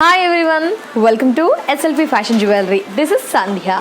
Hi everyone, welcome to SLP Fashion Jewelry. This is Sandhya.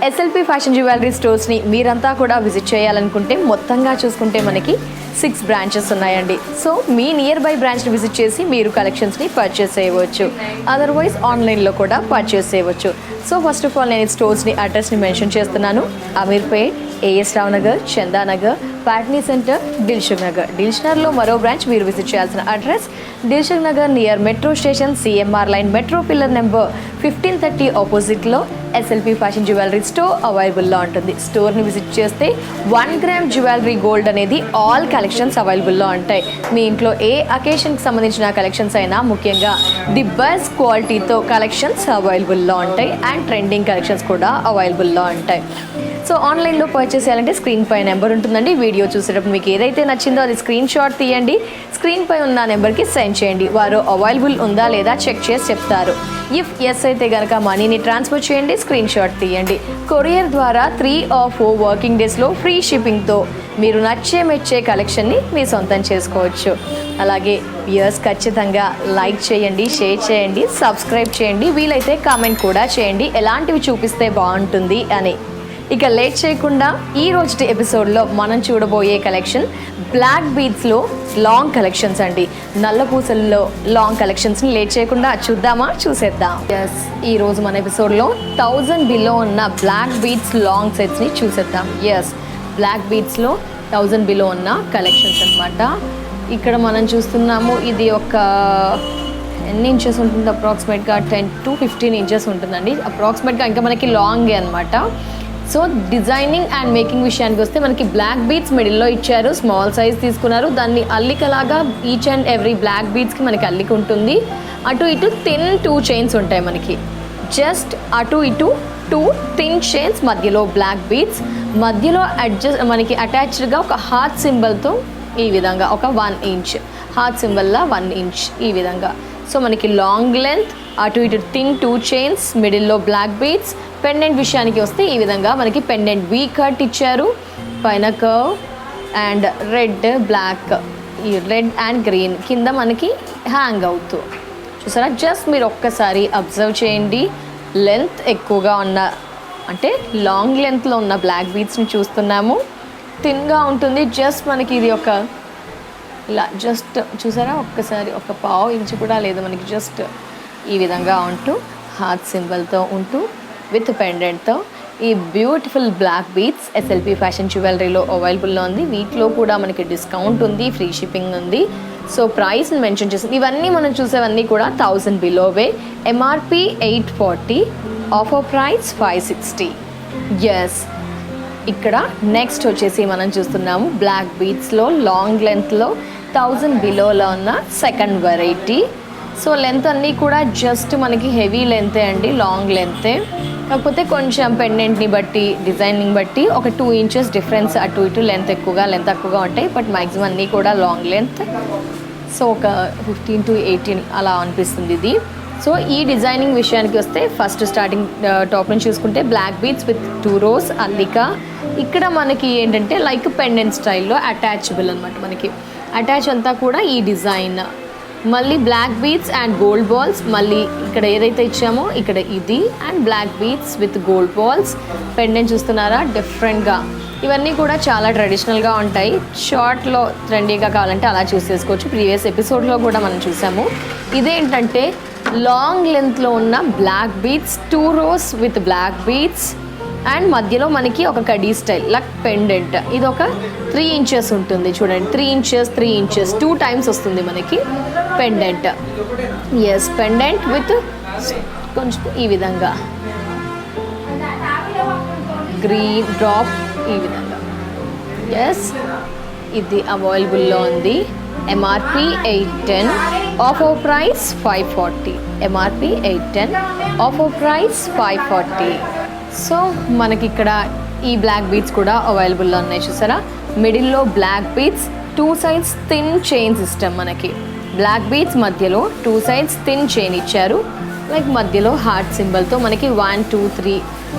SLP fashion jewellery స్టోర్స్ని మీరంతా కూడా visit చేయాలనుకుంటే మొత్తంగా చూసుకుంటే మనకి 6 బ్రాంచెస్ ఉన్నాయండి. సో మీ నియర్ బై బ్రాంచ్ని విజిట్ చేసి మీరు కలెక్షన్స్ని పర్చేస్ చేయవచ్చు, అదర్వైజ్ ఆన్లైన్లో కూడా పర్చేస్ చేయవచ్చు. సో ఫస్ట్ ఆఫ్ ఆల్ నేను స్టోర్స్ని అడ్రస్ని మెన్షన్ చేస్తున్నాను. అమీర్పేట్, ఏఎస్ రావు నగర్, చందానగర్, పాట్నీ సెంటర్, దిల్షుక్ నగర్. దిల్షుక్నగర్లో మరో బ్రాంచ్ మీరు విజిట్ చేయాల్సిన address Dilsukh Nagar near metro station, CMR line, metro pillar number 1530 ఆపోజిట్లో ఎస్ఎల్పి ఫ్యాషన్ జ్యువెలరీ స్టోర్ అవైలబుల్లో ఉంటుంది. స్టోర్ని విజిట్ చేస్తే 1 గ్రామ్ జ్యువెలరీ గోల్డ్ అనేది ఆల్ కలెక్షన్స్ అవైలబుల్లో ఉంటాయి. మీ ఇంట్లో ఏ అకేషన్కి సంబంధించిన కలెక్షన్స్ అయినా ముఖ్యంగా ది బెస్ట్ క్వాలిటీతో కలెక్షన్స్ అవైలబుల్లో ఉంటాయి అండ్ ట్రెండింగ్ కలెక్షన్స్ కూడా అవైలబుల్లో ఉంటాయి. సో ఆన్లైన్లో పర్చేస్ చేయాలంటే స్క్రీన్ పై నెంబర్ ఉంటుందండి. వీడియో చూసేటప్పుడు మీకు ఏదైతే నచ్చిందో అది స్క్రీన్ షాట్ తీయండి, స్క్రీన్ పై ఉన్న నెంబర్కి సెండ్ చేయండి. వారు అవైలబుల్ ఉందా లేదా చెక్ చేసి చెప్తారు. ఇఫ్ ఎస్ అయితే కనుక మనీని ట్రాన్స్ఫర్ చేయండి, స్క్రీన్ షాట్ తీయండి. కొరియర్ ద్వారా 3 or 4 వర్కింగ్ డేస్లో ఫ్రీ షిప్పింగ్తో మీరు మెచ్చే కలెక్షన్ని మీ సొంతం చేసుకోవచ్చు. అలాగే వ్యూయర్స్ ఖచ్చితంగా లైక్ చేయండి, షేర్ చేయండి, సబ్స్క్రైబ్ చేయండి, వీలైతే కామెంట్ కూడా చేయండి ఎలాంటివి చూపిస్తే బాగుంటుంది అని. ఇక లేట్ చేయకుండా ఈ రోజు ఎపిసోడ్లో మనం చూడబోయే కలెక్షన్ బ్లాక్ బీడ్స్లో లాంగ్ కలెక్షన్స్ అండి. నల్ల పూసల్లో లాంగ్ కలెక్షన్స్ని లేట్ చేయకుండా చూసేద్దాం. ఎస్, ఈరోజు మన ఎపిసోడ్లో 1000 బిలో ఉన్న బ్లాక్ బీడ్స్ లాంగ్ సెట్స్ని చూసేద్దాం. ఎస్, బ్లాక్ బీడ్స్లో 1000 బిలో ఉన్న కలెక్షన్స్ అనమాట. ఇక్కడ మనం చూస్తున్నాము. ఇది ఒక ఎన్ని ఇంచెస్ ఉంటుంది? అప్రాక్సిమేట్గా 10 to 15 ఇంచెస్ ఉంటుందండి అప్రాక్సిమేట్గా. ఇంకా మనకి లాంగే అనమాట. సో డిజైనింగ్ అండ్ మేకింగ్ విషయానికి వస్తే మనకి బ్లాక్ బీడ్స్ మిడిల్లో ఇచ్చారు, స్మాల్ సైజ్ తీసుకున్నారు. దాన్ని అల్లికలాగా ఈచ్ అండ్ ఎవ్రీ బ్లాక్ బీడ్స్కి మనకి అల్లిక ఉంటుంది. అటు ఇటు థిన్ 2 చైన్స్ ఉంటాయి మనకి. జస్ట్ అటు ఇటు 2 థిన్ చైన్స్, మధ్యలో బ్లాక్ బీడ్స్, మధ్యలో మనకి అటాచ్డ్గా ఒక హార్ట్ సింబల్తో ఈ విధంగా ఒక 1 ఇంచ్ హార్ట్ సింబల్లా 1 ఇంచ్ ఈ విధంగా. సో మనకి లాంగ్ లెంత్, అటు ఇటు థిన్ 2 చైన్స్, మిడిల్లో బ్లాక్ బీడ్స్. పెండెంట్ విషయానికి వస్తే ఈ విధంగా మనకి పెండెంట్ వీ కట్ ఇచ్చారు, పైన కర్వ్ అండ్ రెడ్ బ్లాక్, ఈ రెడ్ అండ్ గ్రీన్ కింద మనకి హ్యాంగ్ అవుతూ చూసారా. జస్ట్ మీరు ఒక్కసారి అబ్జర్వ్ చేయండి. లెంత్ ఎక్కువగా ఉన్న అంటే లాంగ్ లెంత్లో ఉన్న బ్లాక్ బీడ్స్ని చూస్తున్నాము. థిన్గా ఉంటుంది. జస్ట్ మనకి ఇది ఒక ఇలా జస్ట్ చూసారా, ఒక్కసారి ఒక 1/2 ఇంచ్ కూడా లేదు మనకి. జస్ట్ ఈ విధంగా ఉంటూ హార్ట్ సింబల్తో ఉంటూ విత్ పెండెంట్తో ఈ beautiful black beads SLP fashion జ్యువెలరీలో అవైలబుల్లో ఉంది. వీటిలో కూడా మనకి డిస్కౌంట్ ఉంది, ఫ్రీ షిప్పింగ్ ఉంది. సో ప్రైస్ని మెన్షన్ చేసింది. ఇవన్నీ మనం చూసేవన్నీ కూడా 1000 బిలోవే. MRP 840, offer price 560. ఎస్, ఇక్కడ నెక్స్ట్ వచ్చేసి మనం చూస్తున్నాము బ్లాక్ బీడ్స్లో లాంగ్ లెంత్లో 1000 బిలోలో ఉన్న సెకండ్ వెరైటీ. సో లెంత్ అన్నీ కూడా జస్ట్ మనకి హెవీ లెంతే అండి, లాంగ్ లెంతే. కాకపోతే కొంచెం పెండెంట్ని బట్టి, డిజైనింగ్ బట్టి ఒక 2 ఇంచెస్ డిఫరెన్స్ అటు ఇటు లెంత్ తక్కువగా ఉంటాయి. బట్ మ్యాక్సిమం అన్నీ కూడా లాంగ్ లెంత్. సో ఒక 15 to 18 అలా అనిపిస్తుంది ఇది. సో ఈ డిజైనింగ్ విషయానికి వస్తే ఫస్ట్ స్టార్టింగ్ టాప్ నుంచి చూసుకుంటే బ్లాక్ బీడ్స్ విత్ 2 rows అల్లిక. ఇక్కడ మనకి ఏంటంటే లైక్ పెండెంట్ స్టైల్లో అటాచబుల్ అనమాట. మనకి అటాచ్ అంతా కూడా ఈ డిజైన్. మళ్ళీ black beads and gold balls, మళ్ళీ ఇక్కడ ఏదైతే ఇచ్చామో ఇక్కడ ఇది and black beads with gold balls. Pendant చూస్తున్నారా డిఫరెంట్గా. ఇవన్నీ కూడా చాలా ట్రెడిషనల్గా ఉంటాయి. షార్ట్లో ట్రెండీగా కావాలంటే అలా చూసేసుకోవచ్చు. ప్రీవియస్ ఎపిసోడ్లో కూడా మనం చూసాము. ఇదేంటంటే లాంగ్ లెంత్లో ఉన్న black beads, 2 rows with black beads and మధ్యలో మనకి ఒక కడీ స్టైల్ లక్ పెండెంట్. ఇది ఒక 3 ఇంచెస్ ఉంటుంది చూడండి. 3 ఇంచెస్ 3 ఇంచెస్ 2 times వస్తుంది మనకి పెండెంట్. ఎస్, పెండెంట్ విత్ కొంచెం ఈ విధంగా గ్రీన్ డ్రాప్ ఈ విధంగా. ఎస్, ఇది అవైలబుల్లో ఉంది. MRP 810, offer price 540. MRP 810, offer price 540. So మనకి ఇక్కడ ఈ బ్లాక్ బీడ్స్ కూడా అవైలబుల్లో ఉన్నాయి చూసారా. మిడిల్లో black beads, 2 sides thin chain system. మనకి బ్లాక్ బీడ్స్ మధ్యలో 2 sides థిన్ చైన్ ఇచ్చారు. లైక్ మధ్యలో హార్ట్ సింబల్తో మనకి 1 2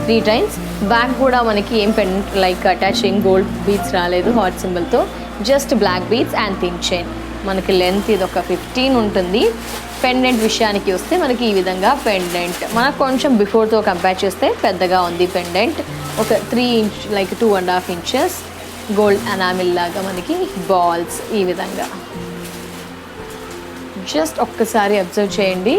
3 times. బ్యాక్ కూడా మనకి ఏం pendant like attaching gold beads రాలేదు, హార్ట్ సింబల్తో just black beads and thin chain. మనకి లెంత్ ఇది ఒక 15 ఉంటుంది. పెండెంట్ విషయానికి వస్తే మనకి ఈ విధంగా పెండెంట్ మనకు కొంచెం బిఫోర్తో కంపేర్ చేస్తే పెద్దగా ఉంది. పెండెంట్ ఒక 3 inch like 2.5 inches gold enamel లాగా మనకి బాల్స్ ఈ విధంగా. జస్ట్ ఒక్కసారి అబ్జర్వ్ చేయండి.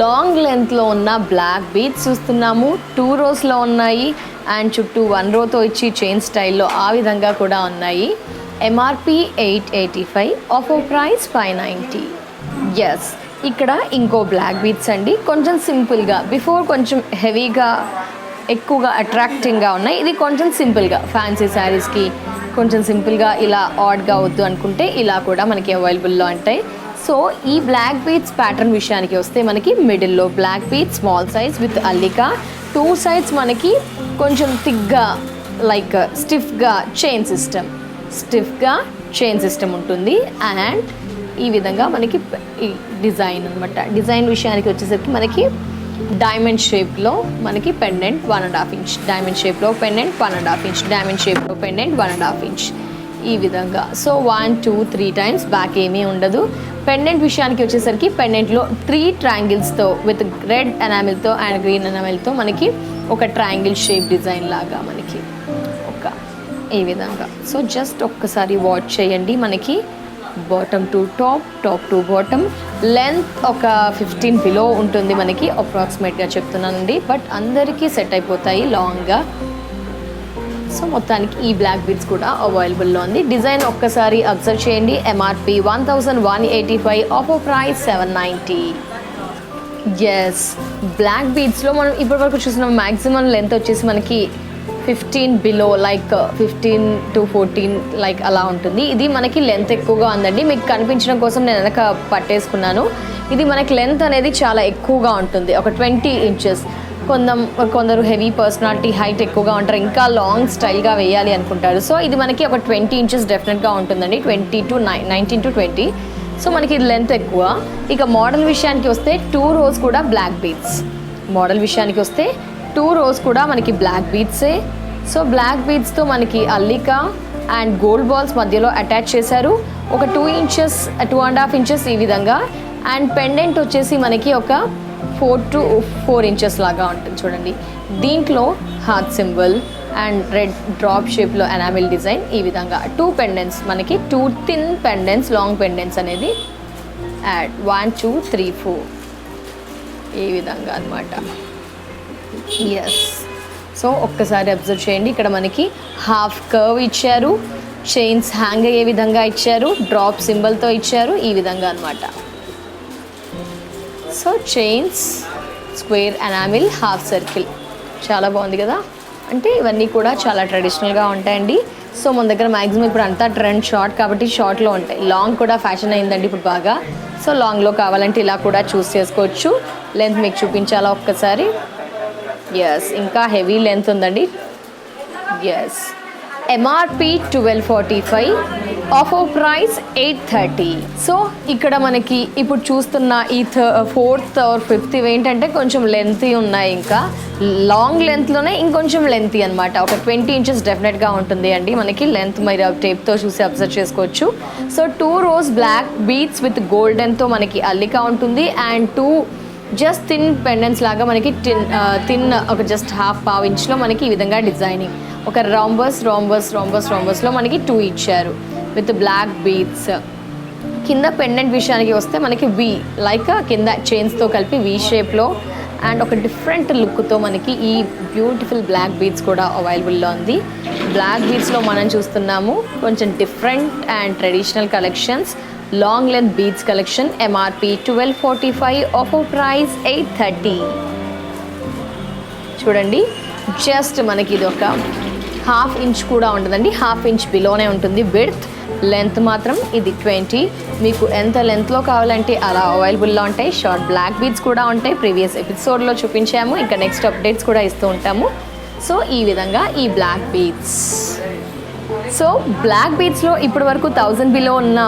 లాంగ్ లెంత్లో ఉన్న బ్లాక్ బీడ్స్ చూస్తున్నాము. 2 rows ఉన్నాయి అండ్ చుట్టూ 1 rowతో ఇచ్చి చైన్ స్టైల్లో ఆ విధంగా కూడా ఉన్నాయి. MRP 885, offer price 590. ఎస్, ఇక్కడ ఇంకో బ్లాక్ బీడ్స్ అండి. కొంచెం సింపుల్గా, బిఫోర్ కొంచెం హెవీగా ఎక్కువగా అట్రాక్టింగ్గా ఉన్నాయి. ఇది కొంచెం సింపుల్గా ఫ్యాన్సీ శారీస్కి కొంచెం సింపుల్గా ఇలా ఆడ్గా వద్దు అనుకుంటే ఇలా కూడా మనకి అవైలబుల్లో ఉంటాయి. సో ఈ బ్లాక్ బీడ్స్ ప్యాటర్న్ విషయానికి వస్తే మనకి మిడిల్లో black beads small size with అల్లిక, 2 sides మనకి కొంచెం థిక్గా లైక్ స్టిఫ్గా చైన్ సిస్టమ్ ఉంటుంది. అండ్ ఈ విధంగా మనకి ఈ డిజైన్ అనమాట. డిజైన్ విషయానికి వచ్చేసరికి మనకి డైమండ్ షేప్లో మనకి పెండెంట్ 1.5 inch, డైమండ్ షేప్లో పెండెంట్ 1.5 inch, డైమండ్ షేప్లో పెండెంట్ 1.5 inch ఈ విధంగా. So 1 2 3 times. బ్యాక్ ఏమీ ఉండదు. పెండెంట్ విషయానికి వచ్చేసరికి పెండెంట్లో 3 triangles విత్ రెడ్ ఎనామిల్తో అండ్ గ్రీన్ ఎనామిల్తో మనకి ఒక ట్రయాంగిల్ షేప్ డిజైన్ లాగా మనకి ఒక ఈ విధంగా. సో జస్ట్ ఒక్కసారి వాచ్ చేయండి. మనకి bottom to top, top to bottom, length ఒక 15 below ఉంటుంది మనకి అప్రాక్సిమేట్గా చెప్తున్నానండి. బట్ అందరికీ సెట్ అయిపోతాయి లాంగ్గా. సో మొత్తానికి ఈ బ్లాక్ బీడ్స్ కూడా అవైలబుల్లో ఉంది. డిజైన్ ఒక్కసారి అబ్జర్వ్ చేయండి. MRP 1185, offer price 790. Yes, black బీడ్స్లో మనం ఇప్పటివరకు చూసిన మ్యాక్సిమం లెంత్ వచ్చేసి మనకి 15 below, లైక్ 15 to 14 లైక్ అలా ఉంటుంది. ఇది మనకి లెంత్ ఎక్కువగా ఉందండి. మీకు కనిపించడం కోసం నేను వెనక పట్టేసుకున్నాను. ఇది మనకి లెంత్ అనేది చాలా ఎక్కువగా ఉంటుంది, ఒక 20 inches. కొందరు హెవీ పర్సనాలిటీ, హైట్ ఎక్కువగా ఉంటారు, ఇంకా లాంగ్ స్టైల్గా వేయాలి అనుకుంటారు. సో ఇది మనకి ఒక 20 inches డెఫినెట్గా ఉంటుందండి, 19 to 20. సో మనకి ఇది లెంత్ ఎక్కువ. ఇక మోడల్ విషయానికి వస్తే 2 rows కూడా బ్లాక్ బీడ్స్. మోడల్ విషయానికి వస్తే 2 rows కూడా మనకి బ్లాక్ బీడ్సే. సో బ్లాక్ బీడ్స్తో మనకి అల్లిక అండ్ గోల్డ్ బాల్స్ మధ్యలో అటాచ్ చేశారు. ఒక 2 inches 2.5 inches ఈ విధంగా. అండ్ పెండెంట్ వచ్చేసి మనకి ఒక 4 to 4 inches లాగా ఉంటుంది చూడండి. దీంట్లో heart symbol and red drop షేప్లో ఎనామిల్ డిజైన్ ఈ విధంగా. 2 pendants మనకి 2 thin pendants, లాంగ్ pendants అనేది యాడ్ 1 2 3 4 ఈ విధంగా అనమాట. ఎస్, సో ఒక్కసారి అబ్జర్వ్ చేయండి. ఇక్కడ మనకి హాఫ్ కర్వ్ ఇచ్చారు, చైన్స్ హ్యాంగ్ అయ్యే విధంగా ఇచ్చారు, డ్రాప్ సింబల్తో ఇచ్చారు ఈ విధంగా అనమాట. So chains, square enamel, half circle, చాలా బాగుంది కదా. అంటే ఇవన్నీ కూడా చాలా ట్రెడిషనల్గా ఉంటాయండి. సో మన దగ్గర మ్యాక్సిమం ఇప్పుడు అంతా ట్రెండ్ షార్ట్ కాబట్టి షార్ట్లో ఉంటాయి. లాంగ్ కూడా ఫ్యాషన్ అయిందండి ఇప్పుడు బాగా. సో లాంగ్లో కావాలంటే ఇలా కూడా చూస్ చేసుకోవచ్చు. లెంత్ మీకు చూపించాలా ఒక్కసారి. ఎస్, ఇంకా హెవీ లెంత్ ఉందండి. Yes, MRP 1245, offer price 830. So ఇక్కడ మనకి ఇప్పుడు చూస్తున్న ఈ 4th or 5th ఏంటంటే కొంచెం లెంతీ ఉన్నాయి. ఇంకా లాంగ్ లెంత్లోనే ఇంకొంచెం లెంతీ అనమాట. ఒక 20 inches డెఫినెట్గా ఉంటుంది అండి మనకి లెంత్. మీరు టేప్తో చూసి అబ్జర్వ్ చేసుకోవచ్చు. So 2 rows black beads with గోల్డెన్తో మనకి అల్లిక ఉంటుంది. అండ్ 2 జస్ట్ థిన్ పెండెంట్స్ లాగా మనకి థిన్ ఒక జస్ట్ ½ inchలో మనకి ఈ విధంగా డిజైనింగ్. ఒక రాంబస్లో మనకి 2 ఇచ్చారు విత్ బ్లాక్ బీడ్స్. కింద పెండెంట్ విషయానికి వస్తే మనకి వి లైక్ కింద చైన్స్తో కలిపి వి షేప్లో అండ్ ఒక డిఫరెంట్ లుక్తో మనకి ఈ బ్యూటిఫుల్ బ్లాక్ బీడ్స్ కూడా అవైలబుల్లో ఉంది. బ్లాక్ బీడ్స్లో మనం చూస్తున్నాము కొంచెం different and traditional collections. Long length beads collection. MRP 1245, offer price 830. చూడండి, జస్ట్ మనకి ఇది ఒక ½ inch కూడా ఉంటుందండి, ½ inch బిలోనే ఉంటుంది విడ్త్. లెంత్ మాత్రం ఇది 20. మీకు ఎంత లెంత్లో కావాలంటే అలా అవైలబుల్లో ఉంటాయి. షార్ట్ బ్లాక్ బీడ్స్ కూడా ఉంటాయి, ప్రీవియస్ ఎపిసోడ్లో చూపించాము. ఇంకా నెక్స్ట్ అప్డేట్స్ కూడా ఇస్తూ ఉంటాము. సో ఈ విధంగా ఈ బ్లాక్ బీడ్స్. సో బ్లాక్ బీడ్స్లో ఇప్పటి వరకు 1000 బిలో ఉన్న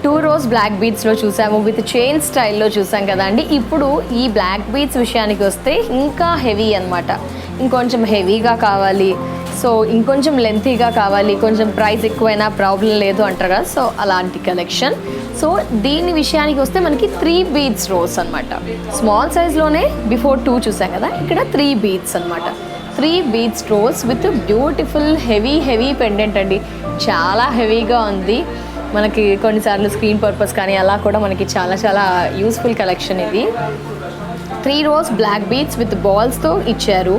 2 రోస్ బ్లాక్ బీడ్స్లో చూసాము, విత్ చైన్ స్టైల్లో చూసాం కదా అండి. ఇప్పుడు ఈ బ్లాక్ బీడ్స్ విషయానికి వస్తే ఇంకా హెవీ అనమాట. ఇంకొంచెం హెవీగా కావాలి, సో ఇంకొంచెం లెంతీగా కావాలి, కొంచెం ప్రైస్ ఎక్కువైనా ప్రాబ్లం లేదు అంటారు కదా, సో అలాంటి కలెక్షన్. సో దీని విషయానికి వస్తే మనకి 3 బీడ్స్ రోస్ అనమాట. స్మాల్ సైజ్లోనే బిఫోర్ 2 చూసాం కదా, ఇక్కడ 3 బీడ్స్ అనమాట. 3 beads rows with beautiful heavy pendant అండి. చాలా హెవీగా ఉంది. మనకి కొన్నిసార్లు స్క్రీన్ పర్పస్ కానీ అలా కూడా మనకి చాలా యూస్ఫుల్ కలెక్షన్ ఇది. 3 రోస్ బ్లాక్ బీడ్స్ విత్ బాల్స్తో ఇచ్చారు.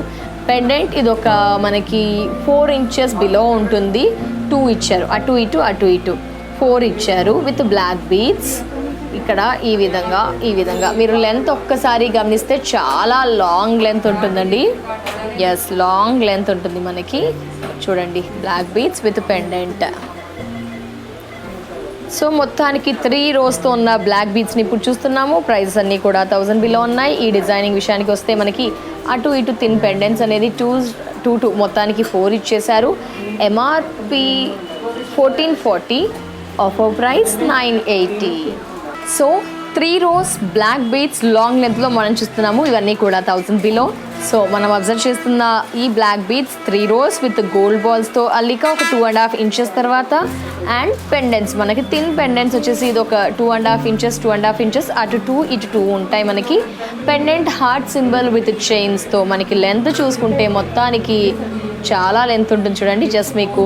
పెండెంట్ ఇది ఒక మనకి 4 ఇంచెస్ బిలో ఉంటుంది. 2 ఇచ్చారు, అటు ఇటు 4 ఇచ్చారు విత్ బ్లాక్ బీడ్స్. ఇక్కడ ఈ విధంగా మీరు లెంత్ ఒక్కసారి గమనిస్తే చాలా లాంగ్ లెంత్ ఉంటుందండి. ఎస్, లాంగ్ లెంత్ ఉంటుంది మనకి. చూడండి, black beads with pendant. So మొత్తానికి 3 రోస్తో ఉన్న బ్లాక్ బీడ్స్ని ఇప్పుడు చూస్తున్నాము. ప్రైజెస్ అన్నీ కూడా 1000 బిలో ఉన్నాయి. ఈ డిజైనింగ్ విషయానికి వస్తే మనకి అటు ఇటు థిన్ పెండెంట్స్ అనేది 2 మొత్తానికి 4 ఇచ్చేశారు. MRP 1440, offer price 980. So 3 rows black beads long లెంత్లో మనం చూస్తున్నాము. ఇవన్నీ కూడా 1000 బిలో. సో మనం అబ్జర్వ్ చేస్తున్న ఈ black beads 3 rows with gold బాల్స్తో అల్లిక ఒక 2.5 ఇంచెస్ తర్వాత, అండ్ పెండెంట్స్ మనకి థిన్ పెండెంట్స్ వచ్చేసి ఇది ఒక 2.5 ఇంచెస్ అటు 2 ఇటు 2 ఉంటాయి మనకి. పెండెంట్ హార్ట్ సింబల్ విత్ చైన్స్తో మనకి లెంత్ చూసుకుంటే మొత్తానికి చాలా లెంత్ ఉంటుంది. చూడండి, జస్ట్ మీకు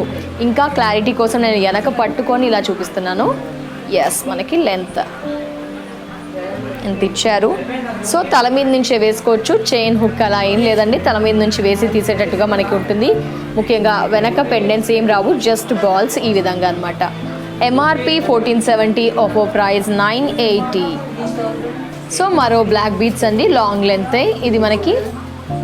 ఇంకా క్లారిటీ కోసం నేను వెనక పట్టుకొని ఇలా చూపిస్తున్నాను. ఎస్, మనకి లెంత్ ఎంత ఇచ్చారు. సో తల మీద నుంచే వేసుకోవచ్చు, చైన్ హుక్ అలా ఏం లేదండి. తల మీద నుంచి వేసి తీసేటట్టుగా మనకి ఉంటుంది. ముఖ్యంగా వెనక పెండెంట్స్ ఏం రావు, జస్ట్ బాల్స్ ఈ విధంగా అనమాట. MRP 1470, offer price 980. సో మరో బ్లాక్ బీడ్స్ అండి, లాంగ్ లెంత్. ఇది మనకి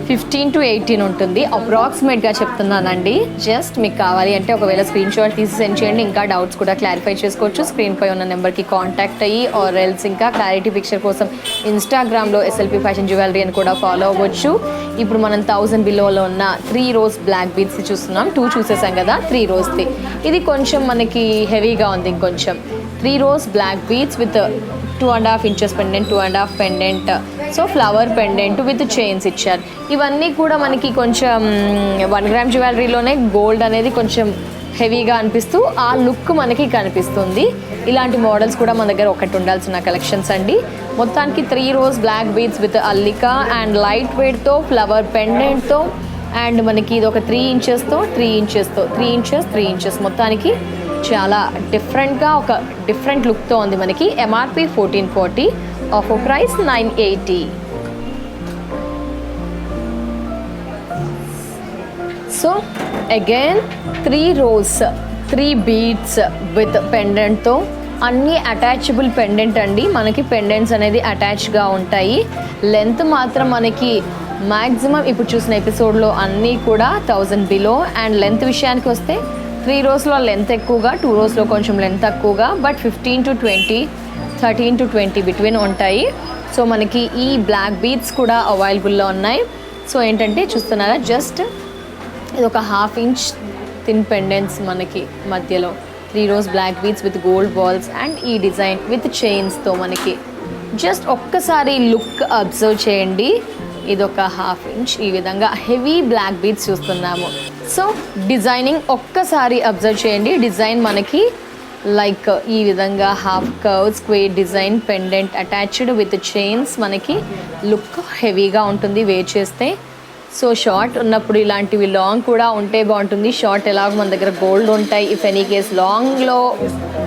15 to 18 ఉంటుంది. అప్రాక్సిమేట్గా చెప్తున్నానండి. జస్ట్ మీకు కావాలి అంటే ఒకవేళ స్క్రీన్ షాట్ తీసి సెండ్ చేయండి. ఇంకా డౌట్స్ కూడా క్లారిఫై చేసుకోవచ్చు. స్క్రీన్పై ఉన్న నెంబర్కి కాంటాక్ట్ అయ్యి, ఆర్ ఎల్స్ ఇంకా క్లారిటీ పిక్చర్ కోసం ఇన్స్టాగ్రామ్లో SLP ఫ్యాషన్ జ్యువెలరీ అని కూడా ఫాలో అవ్వచ్చు. ఇప్పుడు మనం 1000 బిలోలో ఉన్న 3 రోస్ బ్లాక్ బీడ్స్ చూస్తున్నాం. 2 చూసేసాం కదా, 3 రోస్ది. ఇది కొంచెం మనకి హెవీగా ఉంది. ఇంకొంచెం 3 rows black beads with 2.5 inches pendant, 2.5 pendant. So flower pendant with chains ఇచ్చారు. ఇవన్నీ కూడా మనకి కొంచెం 1 గ్రామ్ జ్యువెలరీలోనే గోల్డ్ అనేది కొంచెం హెవీగా అనిపిస్తూ ఆ లుక్ మనకి కనిపిస్తుంది. ఇలాంటి మోడల్స్ కూడా మన దగ్గర ఒకటి ఉండాల్సిన కలెక్షన్స్ అండి. మొత్తానికి 3 రోస్ బ్లాక్ బీడ్స్ విత్ అల్లిక అండ్ లైట్ వెయిట్తో ఫ్లవర్ పెండెంట్తో, అండ్ మనకి ఇది ఒక 3 ఇంచెస్తో 3 ఇంచెస్ మొత్తానికి చాలా డిఫరెంట్గా ఒక డిఫరెంట్ లుక్తో ఉంది మనకి. MRP 1440, offer price 980. So again 3 rows 3 beads with పెండెంట్తో, అన్నీ అటాచబుల్ పెండెంట్ అండి. మనకి పెండెంట్స్ అనేది అటాచ్గా ఉంటాయి. లెంత్ మాత్రం మనకి మ్యాక్సిమం ఇప్పుడు చూసిన ఎపిసోడ్లో అన్నీ కూడా 1000 బిలో. అండ్ లెంత్ విషయానికి వస్తే 3 రోస్లో లెంత్ ఎక్కువగా, 2 రోస్లో కొంచెం లెంత్ తక్కువగా, బట్ 15 to 20, 13 to 20 బిట్వీన్ ఉంటాయి. సో మనకి ఈ బ్లాక్ బీడ్స్ కూడా అవైలబుల్లో ఉన్నాయి. సో ఏంటంటే చూస్తున్నారా, జస్ట్ ఇది ఒక 1/2 ఇంచ్ థిన్ పెండెంట్స్ మనకి మధ్యలో 3 rows black beads with gold balls and ఈ డిజైన్ విత్ చైన్స్తో మనకి జస్ట్ ఒక్కసారి లుక్ అబ్జర్వ్ చేయండి. ఇదొక 1/2 ఇంచ్ ఈ విధంగా హెవీ బ్లాక్ బీడ్స్ చూస్తున్నాము. సో డిజైనింగ్ ఒక్కసారి అబ్జర్వ్ చేయండి. డిజైన్ మనకి లైక్ ఈ విధంగా half curve square design pendant attached with chains. మనకి లుక్ హెవీగా ఉంటుంది వేర్ చేస్తే. సో షార్ట్ ఉన్నప్పుడు ఇలాంటివి లాంగ్ కూడా ఉంటే బాగుంటుంది. షార్ట్ ఎలాగో మన దగ్గర గోల్డ్ ఉంటాయి. ఇఫ్ ఎనీ కేస్ లాంగ్లో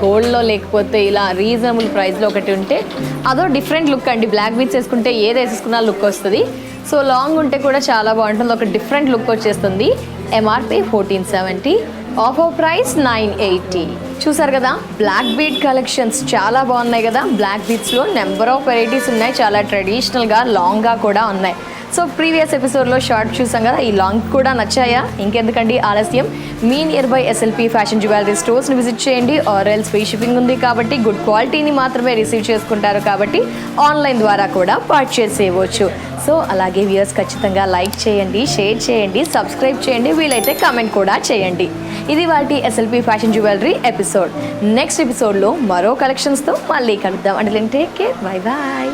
గోల్డ్లో లేకపోతే ఇలా రీజనబుల్ ప్రైస్లో ఒకటి ఉంటే అదో డిఫరెంట్ లుక్ అండి. బ్లాక్ బీడ్స్ వేసుకుంటే ఏది వేసుకున్నా లుక్ వస్తుంది. సో లాంగ్ ఉంటే కూడా చాలా బాగుంటుంది, ఒక డిఫరెంట్ లుక్ వచ్చేస్తుంది. MRP 1470, offer price 980. చూసారు కదా, బ్లాక్ బీడ్ కలెక్షన్స్ చాలా బాగున్నాయి కదా. బ్లాక్ బీడ్స్లో నెంబర్ ఆఫ్ వెరైటీస్ ఉన్నాయి. చాలా ట్రెడిషనల్గా లాంగ్గా కూడా ఉన్నాయి. సో ప్రీవియస్ ఎపిసోడ్లో షార్ట్ చూసాం కదా, ఈ లాంగ్ కూడా నచ్చాయా? ఇంకెందుకండి ఆలస్యం, మీ nearby SLP fashion jewellery స్టోర్స్ని విజిట్ చేయండి. ఆర్ఎల్స్ ఫ్రీ షిప్పింగ్ ఉంది కాబట్టి గుడ్ క్వాలిటీని మాత్రమే రిసీవ్ చేసుకుంటారు కాబట్టి ఆన్లైన్ ద్వారా కూడా పర్చేస్ చేయవచ్చు. సో అలాగే వ్యూయర్స్ ఖచ్చితంగా లైక్ చేయండి, షేర్ చేయండి, సబ్స్క్రైబ్ చేయండి, వీలైతే కమెంట్ కూడా చేయండి. ఇది వాటి SLP fashion jewellery episode. Next ఎపిసోడ్లో మరో కలెక్షన్స్తో మళ్ళీ కలుద్దాం. అంటే టేక్ కేర్, బై బాయ్.